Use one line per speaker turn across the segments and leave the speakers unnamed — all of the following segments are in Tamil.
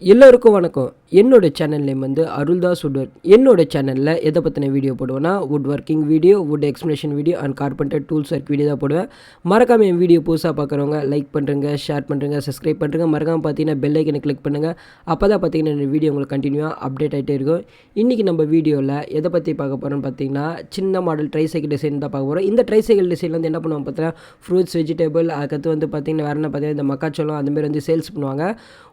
எல்லோருக்கும் வணக்கம். என்னோட சேனல் நேம் வந்து அருள்தாஸ் வுட். என்னோட சேனலில் எதை பற்றின வீடியோ போடுவேன்னா wood working video, wood explanation video and carpenter tools work video தான் போடுவேன். மறக்காமல் என் வீடியோ புதுசாக பார்க்குறவங்க லைக் பண்ணுறங்க, ஷேர் பண்ணுறங்க, சப்ஸ்கிரைப் பண்ணுறங்க. மறக்காமல் பார்த்தீங்கன்னா பெல் ஐக்கனை கிளிக் பண்ணுங்கள். அப்போ தான் பார்த்தீங்கன்னா இந்த வீடியோ உங்களுக்கு கண்டினியூவாக அப்டேட் ஆகிட்டே இருக்கும். இன்றைக்கி நம்ம வீடியோவில் எதை பற்றி பார்க்க போகிறோம்னு பார்த்தீங்கன்னா சின்ன மாடல் ட்ரைசைக்கிள் டிசைன் தான் பார்க்க போகிறோம். இந்த ட்ரைசைக்கிள் டிசைன் வந்து என்ன பண்ணுவோம் பார்த்தீங்கன்னா ஃப்ரூட்ஸ், வெஜிடபிள், அதுக்கடுத்து வந்து பார்த்தீங்கன்னா வேறு என்ன பார்த்தீங்கன்னா இந்த மக்காச்சோளம் அந்தமாரி வந்து சேல்ஸ் பண்ணுவாங்க.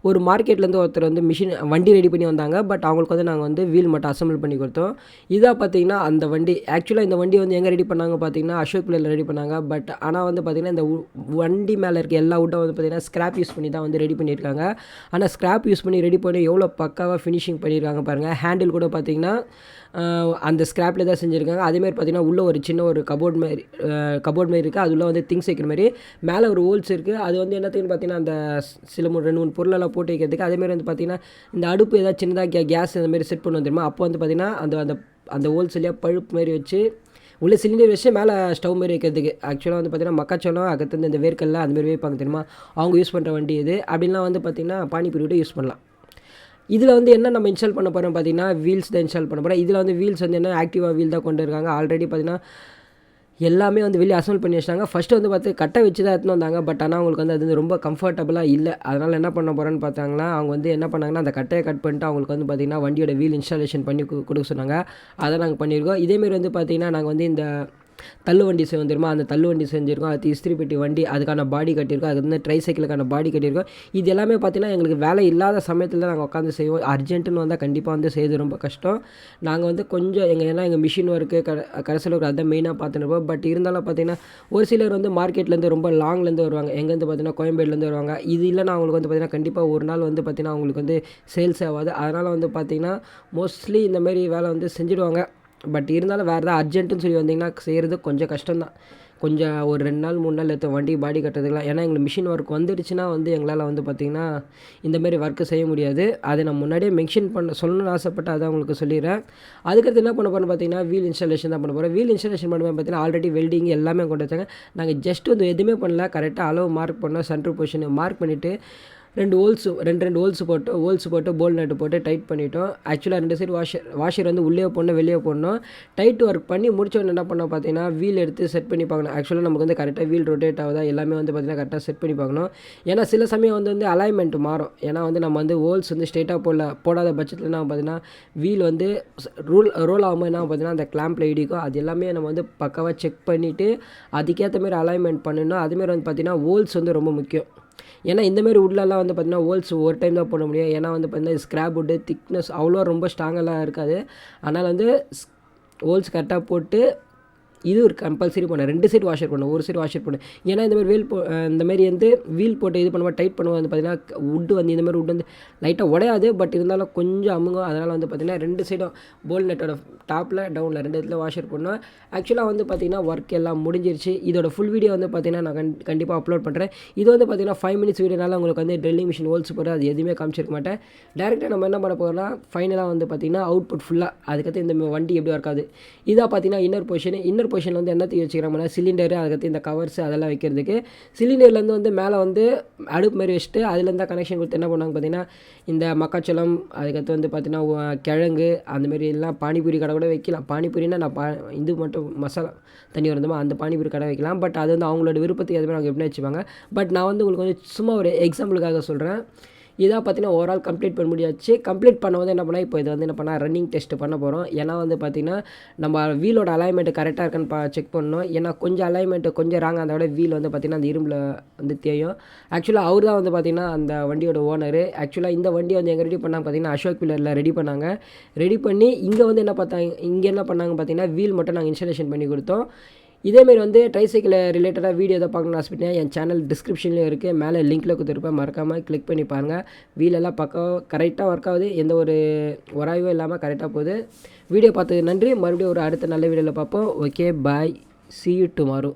ஒரு மார்க்கெட்லேருந்து ஒருத்தர் வந்து மிஷின் வண்டி ரெடி பண்ணி வந்தாங்க. பட் அவங்களுக்கு வந்து நாங்கள் வந்து வீல் மட்டும் அசம்பிள் பண்ணி கொடுத்தோம். இதாக பார்த்தீங்கன்னா அந்த வண்டி ஆக்சுவலாக இந்த வண்டி வந்து எங்கே ரெடி பண்ணாங்க பார்த்தீங்கன்னா அசோக் பிள்ளையில் ரெடி பண்ணாங்க. பட் ஆனால் வந்து பார்த்திங்கன்னா இந்த வண்டி மேலே இருக்க எல்லா வுட்டும் வந்து பார்த்திங்கன்னா ஸ்க்ராப் யூஸ் பண்ணி தான் வந்து ரெடி பண்ணியிருக்காங்க. ஆனால் ஸ்க்ராப் யூஸ் பண்ணி ரெடி பண்ணி எவ்வளோ பக்காவாக ஃபினிஷிங் பண்ணியிருக்காங்க பாருங்கள். ஹேண்டில் கூட பார்த்திங்கன்னா அந்த ஸ்க்ராப்பில் தான் செஞ்சுருக்காங்க. அதேமாதிரி பார்த்திங்கன்னா உள்ளே ஒரு சின்ன ஒரு கபோர்ட் மாரி இருக்குது. அது உள்ள வந்து திங்ஸ் வைக்கிற மாதிரி மேலே ஒரு ஹோல்ஸ் இருக்குது. அது வந்து என்னத்துக்குன்னு பார்த்தீங்கன்னா அந்த சில 2-3 பொருளெல்லாம் போட்டு வைக்கிறதுக்கு. அதேமாதிரி வந்து பார்த்திங்கன்னா இந்த அடுப்பு ஏதாவது சின்னதாக கேஸ் இந்த மாதிரி செட் பண்ணுவோம் தெரியுமா, அப்போ வந்து பார்த்திங்கன்னா அந்த அந்த ஹோல்ஸ் இல்லையா பழுப்பு மாரி வச்சு உள்ள சிலிண்டர் வச்சு மேலே ஸ்டவ் மாரி வைக்கிறதுக்கு. ஆக்சுவலாக வந்து பார்த்திங்கன்னா மக்காச்சோளம் அகத்து இந்த வேர்க்கல்ல அந்தமாரி வைப்பாங்க தெரியுமா, அவங்க யூஸ் பண்ணுற வண்டி இது. அப்படின்லாம் வந்து பார்த்திங்கன்னா பானிபூரி விட யூஸ் பண்ணலாம். இதில் வந்து என்ன நம்ம இன்ஸ்டால் பண்ண போகிறோம் பார்த்தீங்கன்னா வீல்ஸ் தான் இன்ஸ்டால் பண்ண போகிறோம். இதில் வந்து வீல்ஸ் வந்து என்ன ஆக்டிவாக வீல் தான் கொண்டு இருக்காங்க. ஆல்ரெடி பார்த்திங்கன்னா எல்லாமே வந்து வெளியே அசம்பிள் பண்ணி வச்சிட்டாங்க. ஃபஸ்ட்டு வந்து பார்த்து கட்டை வச்சு தான் எடுத்துன்னு வந்தாங்க. பட் ஆனால் அவங்களுக்கு வந்து அது வந்து ரொம்ப கம்ஃபர்டபுளாக இல்லை. அதனால் என்ன பண்ண போகிறேன்னு பார்த்தாங்கன்னா அவங்க வந்து என்ன பண்ணாங்கன்னா அந்த கட்டையை கட் பண்ணிட்டு அவங்களுக்கு வந்து பார்த்திங்கன்னா வண்டியோட வீல் இன்ஸ்டாலேஷன் பண்ணி கொடுக்க சொன்னாங்க. அதை நாங்கள் பண்ணியிருக்கோம். இதேமாரி வந்து பார்த்திங்கன்னா நாங்கள் வந்து இந்த தள்ளு வண்டி செய்வோம் தெரியுமா, அந்த தள்ளு வண்டி செஞ்சுருக்கோம். அது இஸ்திரி பெட்டி வண்டி, அதுக்கான பாடி கட்டியிருக்கோம். அது வந்து ட்ரைசைக்கிளுக்கான பாடி கட்டியிருக்கோம். இது எல்லாமே பார்த்தீங்கன்னா எங்களுக்கு வேலை இல்லாத சமயத்தில் நாங்கள் உட்காந்து செய்வோம். அர்ஜென்ட்டுன்னு வந்தால் கண்டிப்பாக வந்து செய்வது ரொம்ப கஷ்டம். நாங்கள் வந்து கொஞ்சம் எங்கள் மிஷின் ஒர்க்கு கடைசியில் ஒர்க் அதான் மெயினாக பார்த்துருப்போம். பட் இருந்தாலும் பார்த்தீங்கன்னா ஒரு சிலர் வந்து மார்க்கெட்லேருந்து ரொம்ப லாங்லேருந்து வருவாங்க. எங்கேருந்து பார்த்தீங்கன்னா கோயம்பேடுலேருந்து வருவாங்க. இது இல்லைன்னா அவங்களுக்கு வந்து பார்த்திங்கன்னா கண்டிப்பாக ஒரு நாள் வந்து பார்த்திங்கன்னா அவங்களுக்கு வந்து சேல்ஸ் ஆகாது. அதனால் வந்து பார்த்திங்கன்னா மோஸ்ட்லி இந்தமாரி வேலை வந்து செஞ்சுடுவாங்க. பட் இருந்தாலும் வேறு ஏதாவது அர்ஜென்ட்டுன்னு சொல்லி வந்திங்கன்னா செய்கிறது கொஞ்சம் கஷ்டம்தான். கொஞ்சம் ஒரு 2 நாள் 3 நாள் எடுத்து வண்டி பாடி கட்டுறதுக்குலாம். ஏன்னா எங்களுக்கு மிஷின் ஒர்க் வந்துடுச்சுன்னா வந்து எங்களால் வந்து பார்த்திங்கன்னா இந்தமாரி ஒர்க்கு செய்ய முடியாது. அதை நான் முன்னாடியே மென்ஷன் சொல்லணும்னு ஆசைப்பட்டு அதை உங்களுக்கு சொல்லிடுறேன். அதுக்கடுத்து என்ன பண்ண போகிறோம் பார்த்தீங்கன்னா வீல் இன்ஸ்டாலேஷன் தான் பண்ண போகிறோம். வீல் இன்ஸ்டாலேஷன் பண்ணும்போது பார்த்தீங்கன்னா ஆல்ரெடி வெல்டிங் எல்லாமே கொண்டு வச்சாங்க. நாங்கள் ஜஸ்ட் வந்து எதுவுமே பண்ணல. கரெக்டாக அளவு மார்க் பண்ணோம். சென்ட்ரு பொசிஷன் மார்க் பண்ணிவிட்டு 2 ஹோல்ஸ் போட்டு போல் நட்டு போட்டு டைட் பண்ணிட்டோம். ஆக்சுவலாக 2 சைடு வாஷர் வந்து உள்ளே போடணும் வெளியே போடணும். டைட் ஒர்க் பண்ணி முடிச்சோன்னு என்ன பண்ணோம் பார்த்தீங்கன்னா வீல் எடுத்து செட் பண்ணி பார்க்கணும். ஆக்சுவலாக நமக்கு வந்து கரெக்டாக வீல் ரொட்டேட் ஆகுதா எல்லாமே வந்து பார்த்திங்கன்னா கரெக்டாக செட் பண்ணி பார்க்கணும். ஏன்னா சில சமயம் வந்து அலைன்மெண்ட் மாறும். ஏன்னா வந்து நம்ம வந்து ஹோல்ஸ் வந்து ஸ்ட்ரெயிட்டாக போடாத பட்சத்தில் என்ன பார்த்தீங்கன்னா வீல் வந்து ரோல் ஆகும்போது என்ன பார்த்தீங்கன்னா அந்த கிளாம்பில் இடிக்கும். அது எல்லாமே நம்ம வந்து பக்காவாக செக் பண்ணிவிட்டு அதுக்கேற்ற மாதிரி அலைன்மெண்ட் பண்ணணும். அதுமாரி வந்து பார்த்திங்கன்னா ஹோல்ஸ் வந்து ரொம்ப முக்கியம். ஏன்னா இந்தமாரி வுட்லலாம் வந்து பார்த்திங்கன்னா ஹோல்ஸ் ஒரு டைம் தான் போட முடியும். ஏன்னா வந்து பார்த்திங்கன்னா ஸ்க்ராப் வுட்டு திக்னஸ் அவ்வளோ ரொம்ப ஸ்ட்ராங்கெல்லாம் இருக்காது. அதனால் வந்து ஹோல்ஸ் கரெக்டாக போட்டு இது ஒரு கம்பல்சரி பண்ண 2 சைடு வாஷர் பண்ணணும், ஒரு சைடு வாஷர் பண்ணணும். ஏன்னா இந்தமாதிரி இந்தமாரி வந்து வீல் போட்டு இது பண்ணுவோம் டைட் பண்ணுவோம். வந்து பார்த்திங்கன்னா வுட்டு வந்து இந்தமாதிரி வுட் வந்து லைட்டாக உடையாது. பட் இருந்தாலும் கொஞ்சம் அமுங்கும். அதனால் வந்து பார்த்திங்கன்னா 2 சைடும் போல் நெட்டோட டாப்பில் டவுனில் 2 இடத்துல வாஷர் பண்ணோம். ஆக்சுவலாக வந்து பார்த்திங்கன்னா ஒர்க் எல்லாம் முடிஞ்சிருச்சு. இதோட ஃபுல் வீடியோ வந்து பார்த்திங்கன்னா நான் கண்டிப்பாக அப்லோட் பண்ணுறேன். இது வந்து பார்த்திங்கன்னா 5 மினிட்ஸ் வீடியோனால உங்களுக்கு வந்து ட்ரில்லிங் மிஷின் ஹோல்ஸ் போட்டு அது எதுவுமே காமிச்சிருக்க மாட்டேன். டேரெக்டாக நம்ம என்ன பண்ண போகிறோம்னா ஃபைனலாக வந்து பார்த்திங்கன்னா அவுட்புட் ஃபுல்லாக அதுக்கடுத்து இந்த வண்டி எப்படி ஒர்க் ஆகுது. இதாக பார்த்திங்கன்னா இன்னர் பொசிஷன் வந்து என்னத்தையும் வச்சுக்கிறாங்கன்னா சிலிண்டரு, அதுக்கடுத்து இந்த கவர்ஸ் அதெல்லாம் வைக்கிறதுக்கு. சிலிண்டர்லேருந்து வந்து மேலே வந்து அடுப்பு மாதிரி வச்சுட்டு அதுலேருந்து கனெக்ஷன் கொடுத்து என்ன பண்ணாங்க பார்த்தீங்கன்னா இந்த மக்காச்சோளம், அதுக்கடுத்து வந்து பார்த்திங்கன்னா கிழங்கு அந்தமாரி எல்லாம் பானிபூரி கடை கூட வைக்கலாம். பானிபூரினா நான் இது மட்டும் மசாலா தண்ணி வரணுமா அந்த பானிபூரி கடை வைக்கலாம். பட் அது வந்து அவங்களோட விருப்பத்துக்கு எதுவுமே அவங்க எப்படி வச்சுப்பாங்க. பட் நான் வந்து உங்களுக்கு வந்து சும்மா ஒரு எக்ஸாம்பிளுக்காக சொல்கிறேன். இதாக பார்த்தீங்கன்னா ஓவரால் கம்ப்ளீட் பண்ண முடியாச்சு. கம்ப்ளீட் பண்ண வந்து என்ன பண்ணால் இப்போ இது வந்து என்ன பண்ணால் ரன்னிங் டெஸ்ட் பண்ண போகிறோம். ஏன்னா வந்து பார்த்திங்கன்னா நம்ம வீலோட அலைன்மெண்ட் கரெக்டாக இருக்கான்னு செக் பண்ணணும். ஏன்னா கொஞ்சம் அலைன்மெண்ட்டு கொஞ்சம் ராங்க அதோட வீல் வந்து பார்த்திங்கன்னா அந்த இரும்பில் வந்து தேயும். ஆக்சுவலாக அவர் தான் வந்து பார்த்திங்கன்னா அந்த வண்டியோட ஓனரு. ஆக்சுவலாக இந்த வண்டியை வந்து எங்கே ரெடி பண்ணாங்க பார்த்திங்கன்னா அசோக் பில்லரில் ரெடி பண்ணாங்க. ரெடி பண்ணி இங்கே வந்து என்ன பண்ணாங்க பார்த்திங்கன்னா வீல் மட்டும் நாங்கள் இன்ஸ்டாலேஷன் பண்ணி கொடுத்தோம். இதேமாரி வந்து ட்ரைசைக்கிள் ரிலேட்டடாக வீடியோ எதாவது பார்க்கணும்னு ஆசைப்பட்டேன். என் சேனல் டிஸ்கிரிப்ஷன்லேயும் இருக்குது, மேலே லிங்க்கில் கொடுத்துருப்பேன். மறக்காமல் கிளிக் பண்ணி பாருங்கள். வீலெல்லாம் பக்கம் கரெக்டாக ஒர்க் ஆகுது. எந்த ஒரு உராய்வும் இல்லாமல் கரெக்டாக போகுது. வீடியோ பார்த்ததுக்கு நன்றி. மறுபடியும் ஒரு அடுத்த நல்ல வீடியோவில் பார்ப்போம். Okay bye, see you tomorrow.